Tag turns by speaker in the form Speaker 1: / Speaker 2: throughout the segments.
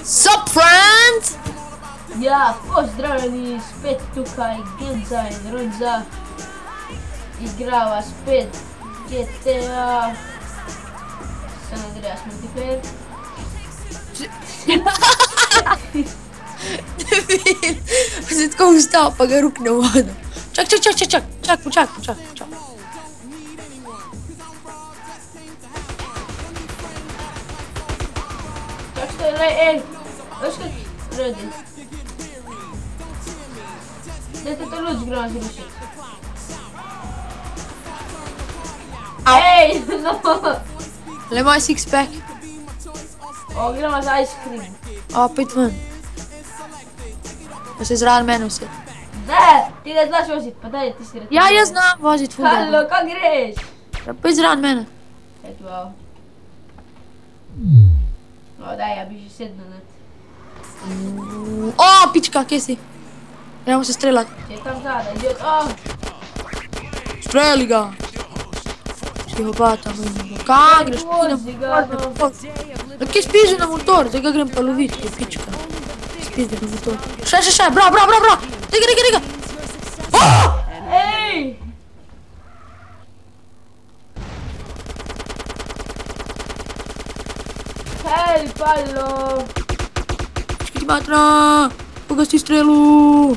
Speaker 1: Sup, friends?
Speaker 2: Ja, pozdravljeni spet tukaj, Genza in Rodza. Igrava spet GTA San Andreas Multiplayer.
Speaker 1: Pa se tako ustal, pa ga rukne v vodo. Čak.
Speaker 2: Čak što je, ej, veš kak radi. Dajte to luč gremo zrušiti. Ej, no!
Speaker 1: Le moj six pack.
Speaker 2: O, gremo za ice cream.
Speaker 1: O, pojď ven. Pa se zraven mene vse.
Speaker 2: Ne, ti ne znaš vozit, pa daj ti si rad.
Speaker 1: Ja, jaz znam vozit ful dobro.
Speaker 2: Halo, kak greš?
Speaker 1: Ja, pojď zraven mene.
Speaker 2: Eto, wow. O, daj, ja bi že sedno nad.
Speaker 1: O, pička, kje si? Idemo se strelat.
Speaker 2: Če je tam zada, idiot, o!
Speaker 1: Streli ga. Psihopata, kam greš?
Speaker 2: Vozi ga, no.
Speaker 1: Kje spiži na motor? Zdaj ga grem pa lovit, kje pička. Spiži na motor. Še, bra. Dega.
Speaker 2: Ej! Help, allo!
Speaker 1: Čekaj ti matra! Pogasti strelu!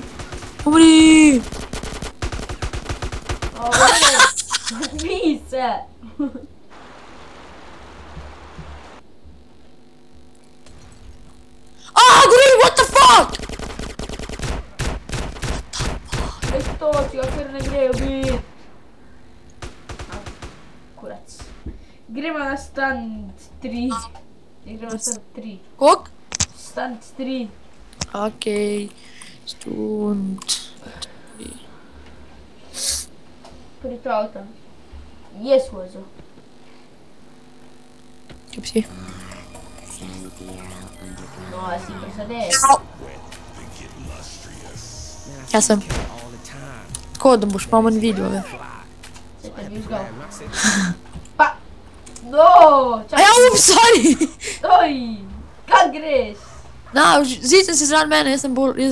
Speaker 1: Umri!
Speaker 2: O, mi se!
Speaker 1: Gori, what the fuck?
Speaker 2: Veš to, če ga kar ne grejo bit. Kurac. Gremo na stand 3. Gremo na stand 3.
Speaker 1: Kok?
Speaker 2: Stand 3.
Speaker 1: Okej. Stund.
Speaker 2: Prvi to avto. Jes vozo.
Speaker 1: Kje bi si?
Speaker 2: No, a si presadej.
Speaker 1: Ja sem. Tako, da boš pa manj videl, veš.
Speaker 2: Se te bi žgal. Pa! No!
Speaker 1: A ja, sorry!
Speaker 2: Stoj! Kak greš?
Speaker 1: Na, zdi se zraven mene, jaz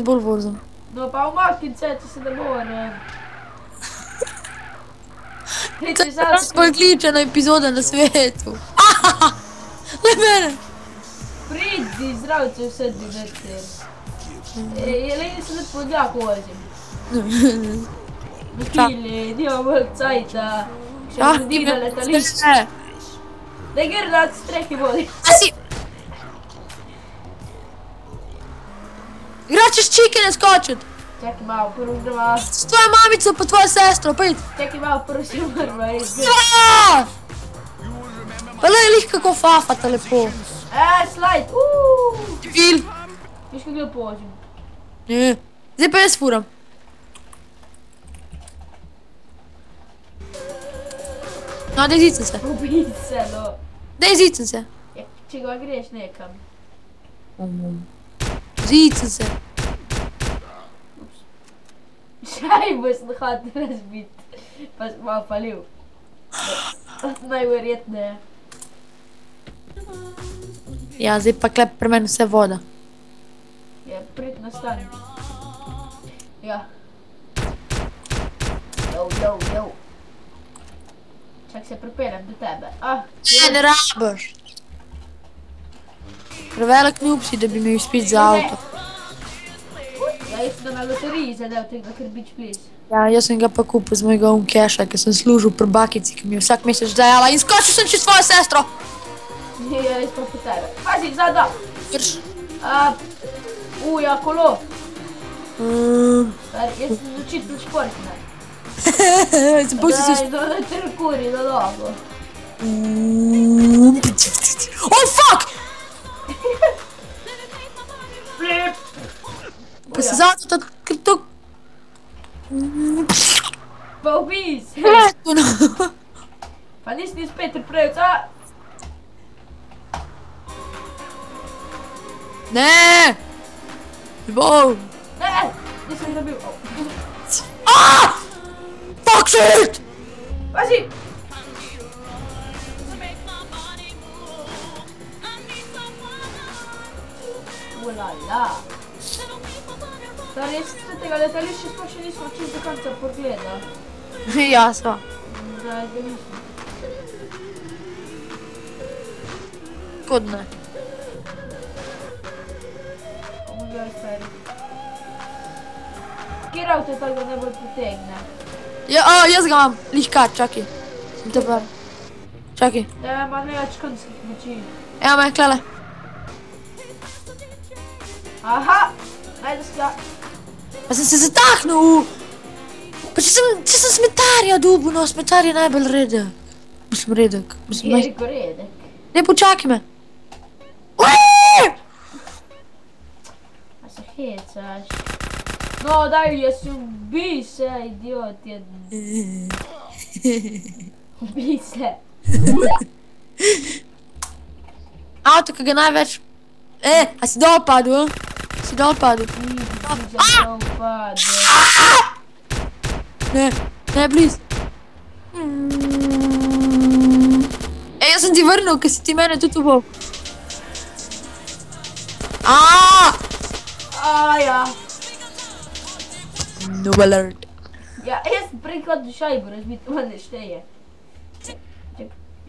Speaker 1: bolj vozim.
Speaker 2: No, pa umakni se, če se ne more.
Speaker 1: To je bolj kličena epizoda na svetu. Le mene!
Speaker 2: Pridi, zdravce vse dvigate. Le nisem nad podjak vozim. Dokili, nimam bolj cajta. Še vrdi na letališče. Daj gre na strehi vodi.
Speaker 1: A si... Igračeš čike ne skočit.
Speaker 2: Čakaj malo, prvo gremo.
Speaker 1: S tvojo mamico pa tvojo sestro, pojď.
Speaker 2: Čakaj malo, prvo si umrva.
Speaker 1: Pa le lih kako fafata lepo.
Speaker 2: Slide,
Speaker 1: Debil.
Speaker 2: Viš kak ga požim.
Speaker 1: Ne. Zdaj pa jaz furam. No, daj zicem se.
Speaker 2: Ubij se, no.
Speaker 1: Daj zicem se.
Speaker 2: Če ga greš nekam.
Speaker 1: Zicem se.
Speaker 2: Šajbo sem hotel razbit. Pa sem malo palil. Najverjetneje.
Speaker 1: Ja, zdaj pa klep pri meni vse voda.
Speaker 2: Ja, prid nastani. Ja. Yo. Čak se pripeljem do tebe.
Speaker 1: Ne rabiš. Prevelik noob si, da bi imel spit za avto.
Speaker 2: Ja, jaz sem na loteriji zadev tega krbič plis.
Speaker 1: Ja, jaz sem ga pa kupil z mojega cache, ker sem služil pri bakici, ki mi je vsak mesec dajala in skočil sem čez tvojo sestro.
Speaker 2: Ja, res pa po tebe. Pazi, zada!
Speaker 1: Drž.
Speaker 2: Ja, kolo. Jaz sem očitno športna. Daj, da te rukuri, da dolgo.
Speaker 1: Oh, fuck!
Speaker 2: Flip!
Speaker 1: Pa se zato tad, ker to...
Speaker 2: Pa ubij se!
Speaker 1: Eto, no.
Speaker 2: Pa nisi spet pripravil,
Speaker 1: Ne! Ljubov!
Speaker 2: Ne! Nisem zabil.
Speaker 1: Fuck shit!
Speaker 2: Pazi! Ulala. Stari, jaz tega letališča sploh še nismo čist do konca pogledal.
Speaker 1: Ja, sva.
Speaker 2: Da, ga nismo.
Speaker 1: Kod ne.
Speaker 2: Omagaj, stari. Kjer avto je tako najbolj potegne?
Speaker 1: Ja, jaz ga imam. Lihkar, čakaj. Sem te pravi. Čakaj.
Speaker 2: Ja, ima največ konjskih moči.
Speaker 1: Evo me, klele.
Speaker 2: Aha! Najde skla.
Speaker 1: Pa sem se zatahnil. Pa če sem smetarja dubu, no, smetar je najbolj redek. Mislim, redek.
Speaker 2: Je rekel redek.
Speaker 1: Ne, počakaj me. Uuuu!
Speaker 2: A se hecaš? No, daj, jaz ubij se, idiot jedan. Ubij se.
Speaker 1: Avto, ki ga največ... a si dol padel? Si dol padel? Ne, ne, bliz. Jaz sem ti vrnil, ker si ti mene tudi ubal.
Speaker 2: Ja.
Speaker 1: Noob alert.
Speaker 2: Ja, jaz sem prej hodil šajbu razbiti, to ne šteje.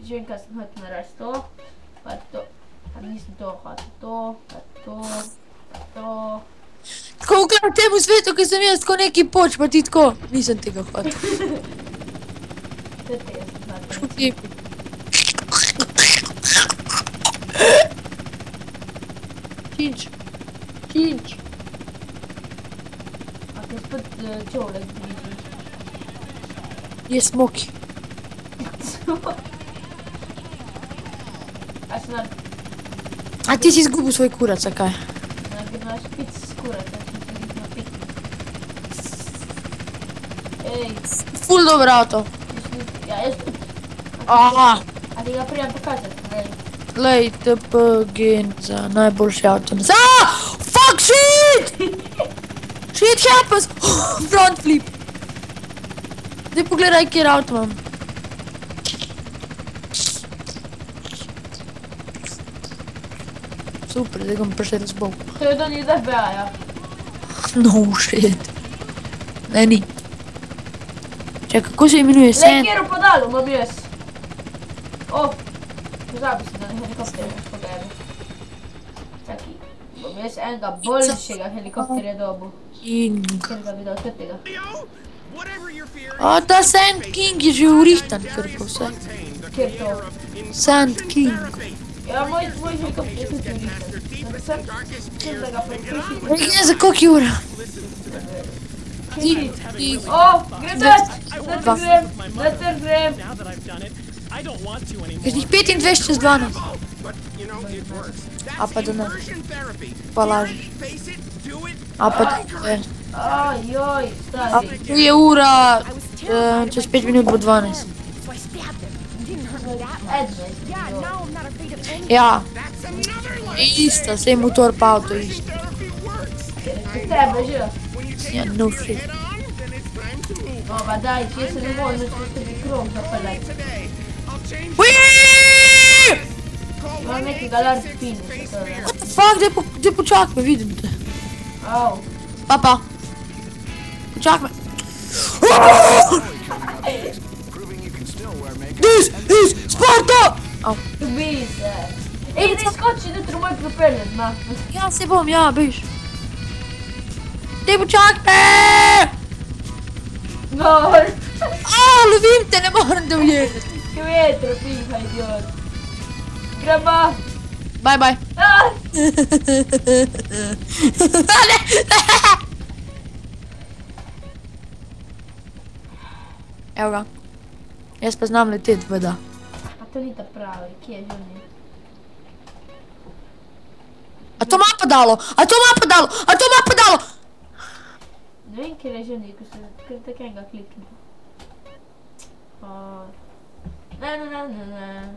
Speaker 2: Živim, kaj sem hotel narediti to, pa to. Pa nisem to hotel, to, pa to, pa to.
Speaker 1: Tako v temu svetu, ki sem jaz tako neki poč, pa ti tako. Nisem tega hotel.
Speaker 2: To je tega sem hotel.
Speaker 1: Škupi. Činč. Činč.
Speaker 2: A te spod čovlek bliži.
Speaker 1: Je smoki.
Speaker 2: A si
Speaker 1: A ti si izgubil svoj kurac, a kaj?
Speaker 2: naš pic skurat, a si ti na pit. Ej,
Speaker 1: Ful dober avto.
Speaker 2: ja, jaz tudi.
Speaker 1: A
Speaker 2: A ti ga prijem pokazati, ne?
Speaker 1: Lej, TP Genza, najboljši avto. Fuck shit! Shit happens! Front flip. Daj pogledaj, kjer avto imam. Super, zdaj ga bom prišel razbol.
Speaker 2: To je do njih DFBA-ja.
Speaker 1: No shit. Ne, ni. Čakaj, kako se imenuje?
Speaker 2: Lej, kjer v podalu imam jaz. O, pozabil sem, da ne helikopter imaš pogledal. Čakaj, bom jaz enega boljšega helikopterja dobil. Ker ga bi dal tretjega.
Speaker 1: A, ta Sand King je že urihtan, kar pa vse.
Speaker 2: Kjer to?
Speaker 1: Sand King.
Speaker 2: Ja, moj helikopter je tudi urihtan. Sem da ga predpiši.
Speaker 1: Ne, za koliko ura?
Speaker 2: O, grem dać! Leter grem!
Speaker 1: Kakšnih 25 čez 12. A pa da ne. Pa lažiš. A pa da ne.
Speaker 2: Ajoj,
Speaker 1: A
Speaker 2: stari.
Speaker 1: tu je ura, čez 5 minut bo 12. Ja. Ista, sej motor pa avto isto.
Speaker 2: Tebe že.
Speaker 1: Ja, no shit.
Speaker 2: O, pa daj, če se ne morem, da ćeš tebi krog zapeljati. Imam nekega large finiša toga.
Speaker 1: What the fuck, daj počak me, vidim te.
Speaker 2: Au.
Speaker 1: Pa. Počak me. This is Sparta! Au.
Speaker 2: Ubij se. Ej, ne skoči jutro moj propeller, ma.
Speaker 1: Ja, se bom, ja, biš. Daj počak me!
Speaker 2: No,
Speaker 1: Lovim te, ne morem da ujeti.
Speaker 2: kvetro, pinka, idiot. Gremo.
Speaker 1: Bye.
Speaker 2: Ah!
Speaker 1: Ne. Evo ga. Jaz pa znam leteti, voda.
Speaker 2: A to ni ta pravi, kje je že on je?
Speaker 1: A to ima padalo!
Speaker 2: Ne vem, kjer je že on je, ko se kar tak enega klikne. Ne.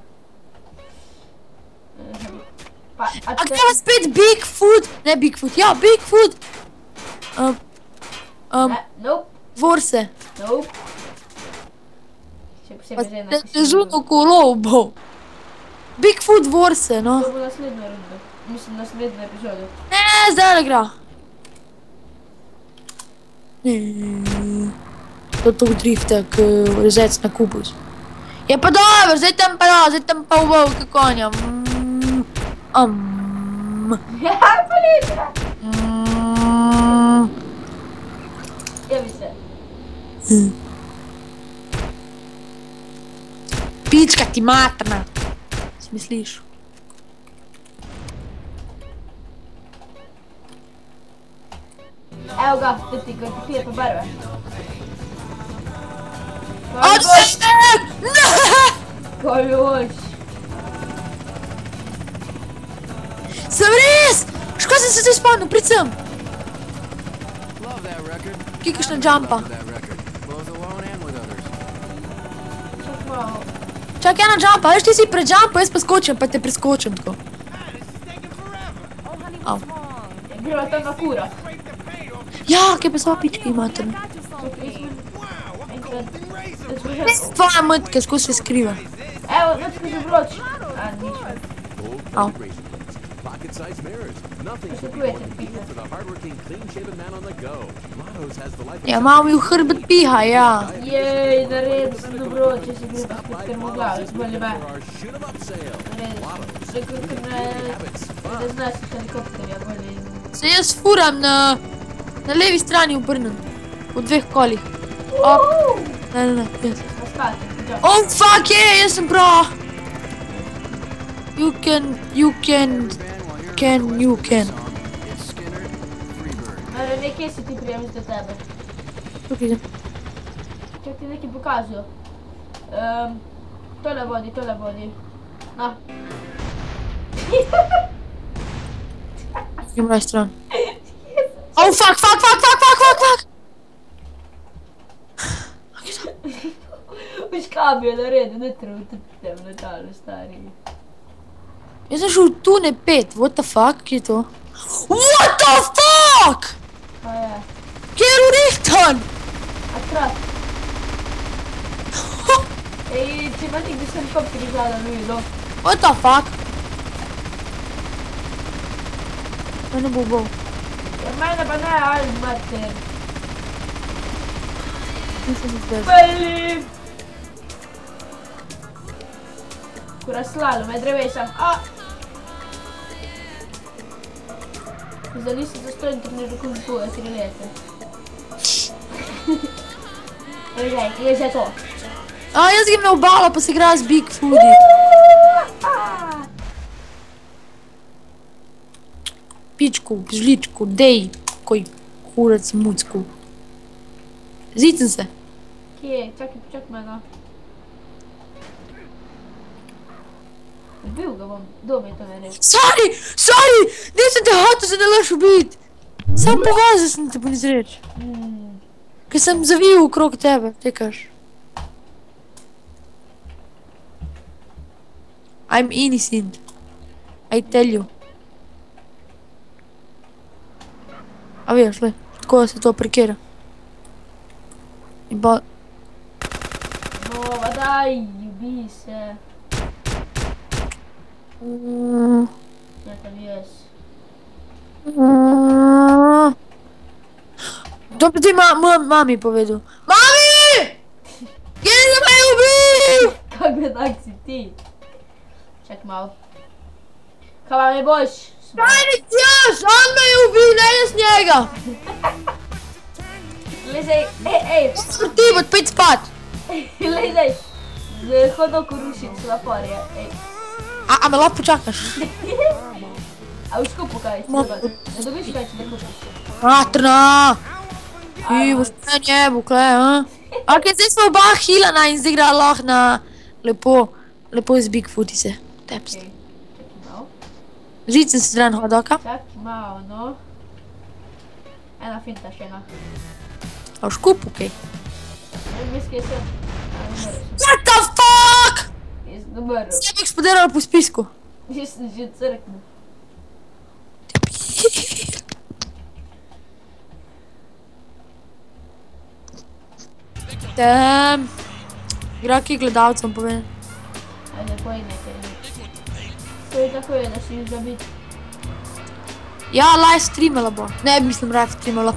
Speaker 2: Pa, a
Speaker 1: A gdje spet Bigfoot? Ne Bigfoot, ja, Bigfoot!
Speaker 2: Nope,
Speaker 1: Vorse.
Speaker 2: nope. Še
Speaker 1: Pa
Speaker 2: posebej žena,
Speaker 1: te žuno kolo bo. Bigfoot vorse, no.
Speaker 2: To bo naslednjo rundo. mislim, naslednjo epizodo.
Speaker 1: Ne, zdaj igra. To drifta, k rezec na kubus. Je pa dobro, zdaj tam pa uvol, kako konja.
Speaker 2: Ja, politra! Javi se.
Speaker 1: Pička ti materna. Si misliš?
Speaker 2: Evo ga, da ti pije po barve.
Speaker 1: Odsenek! Ne!
Speaker 2: Kaj hoš?
Speaker 1: Sem res! Ško sem se zdaj spomnil, prid sem. Kikaš na jumpa.
Speaker 2: Čak malo.
Speaker 1: Čakaj na jumpa, veš ti si pred jumpa, jaz pa skočim, pa te preskočim tako. Au.
Speaker 2: Greva tam na kura.
Speaker 1: Ja, kaj pa sva pička imate.
Speaker 2: Čakaj, enkrat.
Speaker 1: Tvoja matka, skozi se skriva.
Speaker 2: Evo, znači za vroč. A, nič.
Speaker 1: Au. Ja, malo mi v hrbet piha, ja.
Speaker 2: Jej, naredil sem dobro, če si gre pa spet krmoglav, izbolje me. Naredil sem. Še kakor ne znaš helikopterja, bolje.
Speaker 1: Se jaz furam na levi strani obrnem. V dveh kolih. Ne, jaz. Oh, fuck, jaz sem prav. You can.
Speaker 2: Nekje si ti prijem za tebe.
Speaker 1: Tukaj sem.
Speaker 2: Čak ti nekaj pokažu. Tole vodi. Na.
Speaker 1: Grem na stran. Oh, fuck.
Speaker 2: Viš kaj bi je naredil, ne trudite v letalu, stari.
Speaker 1: Jaz sem šel tu ne 5, what the fuck, kje je to? What the fuck?
Speaker 2: Kaj je?
Speaker 1: Kje je urihtan?
Speaker 2: Atrat. Ej, če ima nekdo s helikopteri zadaj, ne vidio.
Speaker 1: What the fuck? Mene bo.
Speaker 2: Ja, mene pa ne, ali mater.
Speaker 1: Nisem izbel.
Speaker 2: Beli! Kura slalom, je drevesam. Zdaj nisi zastojen turniru kulture 3 leta. Glej, zdaj to.
Speaker 1: Jaz grem na obalo, pa se igra z Bigfooti. Pičku, žličku, dej, koj kurac mucku. Zicem se.
Speaker 2: Kje? Čakaj me, no. Bil ga bom, kdo mi je to naredil?
Speaker 1: Sorry, nisem te hotel se nalaš ubit. Sam povozil sem te po nesreč. Ker sem zavil okrog tebe, tekaš. I'm innocent. I tell you. A veš, le, tako se to prekera. In pa...
Speaker 2: No, daj, ljubi se. Ja, tam jes.
Speaker 1: To bi ti mami povedal. Mami! Kje se me je ubil?
Speaker 2: Kak bedak si ti? Čak malo. Kaj vam je boš?
Speaker 1: Kaj ni tjaš? On me je ubil, ne jaz njega.
Speaker 2: Lezaj, ej.
Speaker 1: Ti bod pojď spat.
Speaker 2: Lezaj. Hodok rušit semaforje, ej.
Speaker 1: A me lahko počakaš?
Speaker 2: A už kupu kaj ti treba? Ne dobiš kaj ti da kupiš?
Speaker 1: Matrna! Ti boš me njemu, kle, a? Ok, zdaj smo oba hilana in zdaj igra lahko na lepo z Bigfooti se tepst.
Speaker 2: Čakaj malo.
Speaker 1: Žiť sem si zran hodoka.
Speaker 2: Čakaj malo, no. Ena finta še ena.
Speaker 1: A už kupu, kaj?
Speaker 2: Miskaj se.
Speaker 1: What the fuck?
Speaker 2: Jaz dobro.
Speaker 1: Se bi eksplodirala po spisku.
Speaker 2: Jaz sem že crknil. Debil.
Speaker 1: Kaj gledalcem povem.
Speaker 2: Ajde, poj nekaj. To je tako je, da si jih zabit.
Speaker 1: Ja, live streamala bo. Ne, mislim, live streamala.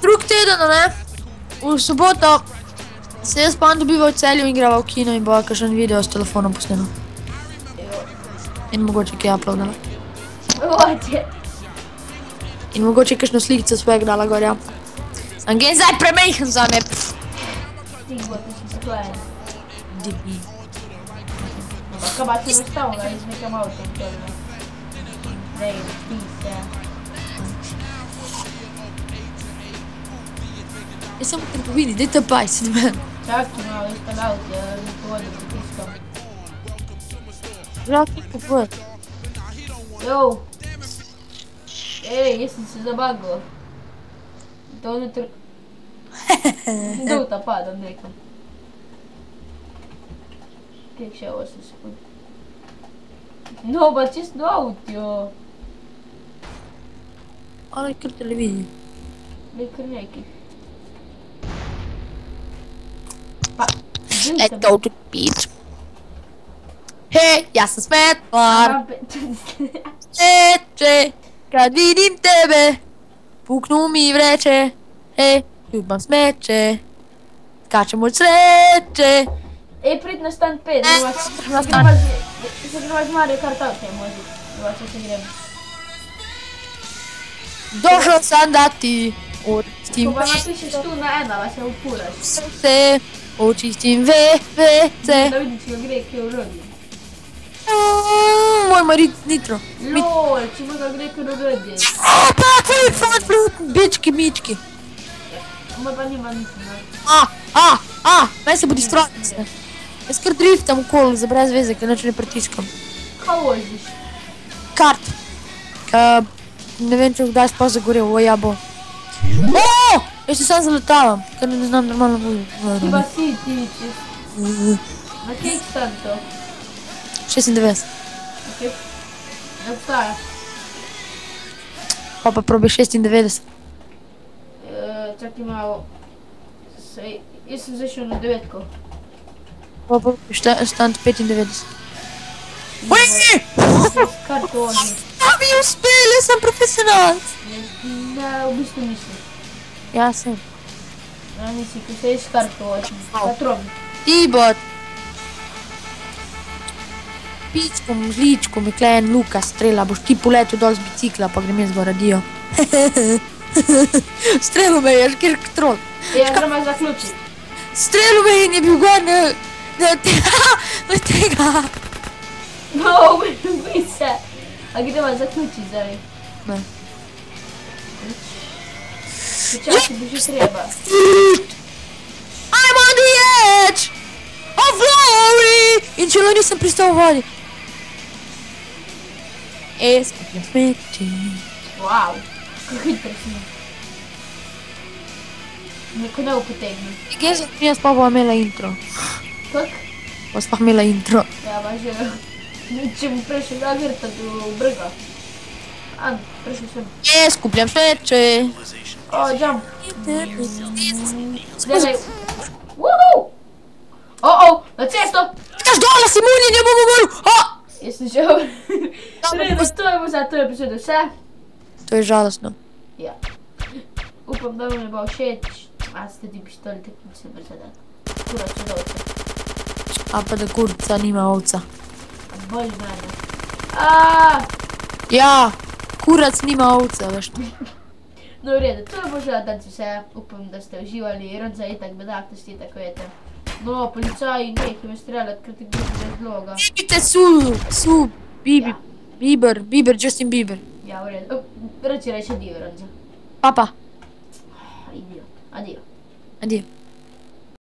Speaker 1: Drug teden, ne? V soboto se jaz pa dobiva v Celju in greva v kino in bo kakšen video s telefonom posneno. In mogoče kaj uploadala.
Speaker 2: Mogoče.
Speaker 1: In mogoče kakšno slikico svojega dala gor, ja. Sam gen zdaj premejhen za me.
Speaker 2: Stiglo, ti si sklen.
Speaker 1: Debil.
Speaker 2: Kaj pa ti vrstavo, da izmekam avtom tebe? Dej, ti se.
Speaker 1: Jaz sem v trgovini, daj te bajs od mene.
Speaker 2: Čakaj malo, isto avto, ja mi povodim pritiskam.
Speaker 1: Žal ti kupovat.
Speaker 2: Jo. Ej, jaz sem se zabagal. To ne Dolta padam nekam. Kijk še 8 sekund. No, pa čisto avto.
Speaker 1: Ali kar televizija.
Speaker 2: Nekaj nekaj. Pa,
Speaker 1: Let's go to the beach. Hej, jaz sem smetlar. Sreče, kad vidim tebe, puknu mi vreče. Hej, ljubam smeče, skačem od sreče.
Speaker 2: Ej, prid na stan 5, se greva z Mario Kart avto, može. Dva če se grem.
Speaker 1: Došel sam da ti očistim
Speaker 2: Ko pa napišeš tu na 1, pa se upuraš.
Speaker 1: se, očistim vece.
Speaker 2: Da vidim, če ga gre, kje urodi.
Speaker 1: Moj marit nitro.
Speaker 2: LOL, če ima ga gre, kje urodi.
Speaker 1: Pa, tvoj fat, bički, mički.
Speaker 2: Moj pa nima niti, ne.
Speaker 1: Meni se bo distrojiti se. Jaz kar driftam okolo za brez veze, ker nič ne pritiskam.
Speaker 2: Kaj voziš?
Speaker 1: Kart. Ne vem, če kdaj sploh zagorel, ja bo. Jaz se sam zaletavam, ker ne znam normalno voziti.
Speaker 2: Ti pa si, ti vičeš. Na kje stan to?
Speaker 1: 96.
Speaker 2: Ok. Ne obstaja.
Speaker 1: Pa probi 96.
Speaker 2: Čakaj malo. Jaz sem zašel na 9-ko.
Speaker 1: Pa probi stand 95.
Speaker 2: Kar to vozi.
Speaker 1: Ja bi uspel, jaz sem profesionalc.
Speaker 2: Ne, v bistvu nisi.
Speaker 1: Ja sem.
Speaker 2: Ja, nisi, ko se ješ kar to vozi. Patron.
Speaker 1: Ti bot. Pičkom, žličkom, je kle en Luka strela, boš ti poletel dol z bicikla, pa grem jaz gor radio. Strelil me je, kjer trol.
Speaker 2: Ja, gremo zaključiti.
Speaker 1: Strelil me je in je bil gor na tega.
Speaker 2: No, ubi se. A gremo zaključiti zdaj.
Speaker 1: Ne.
Speaker 2: Počasi bi že treba.
Speaker 1: I'm on the edge of glory. In čelo nisem pristal v vodi. Skupljam smeči.
Speaker 2: Wow, kako hitro si. Neko ne upotegni.
Speaker 1: Kje sem jaz pa bo imela intro?
Speaker 2: Kak?
Speaker 1: Pa spah imela intro.
Speaker 2: Ja, pa že. Če bi prešel Jagerta do brega. Prešel sem.
Speaker 1: Skupljam smeči.
Speaker 2: O, jump. Delaj. Woohoo! Na cesto!
Speaker 1: Kaš dole, Simonje, ne bom umrl!
Speaker 2: Jaz sem šel. Sredo, to je bo za to epizodo vse.
Speaker 1: To je žalostno.
Speaker 2: Ja. Upam, da vam je bo všeč. Ste ti pištoli, tako mi se brzadat. Kurac od ovca.
Speaker 1: A pa da kurca nima ovca.
Speaker 2: Bolj mene.
Speaker 1: Ja, kurac nima ovca, veš.
Speaker 2: No, v redu, to je bo že danes vse. Upam, da ste uživali. Ronca je tak bedaktosti, tako jete. No, policaji nekaj me streljati, ker ti gre brez vloga.
Speaker 1: Bibite Bieber, Justin Bieber.
Speaker 2: Ja, v redu. Reči reči adio, Ronca.
Speaker 1: Papa.
Speaker 2: Idiot. Adio.
Speaker 1: Adio.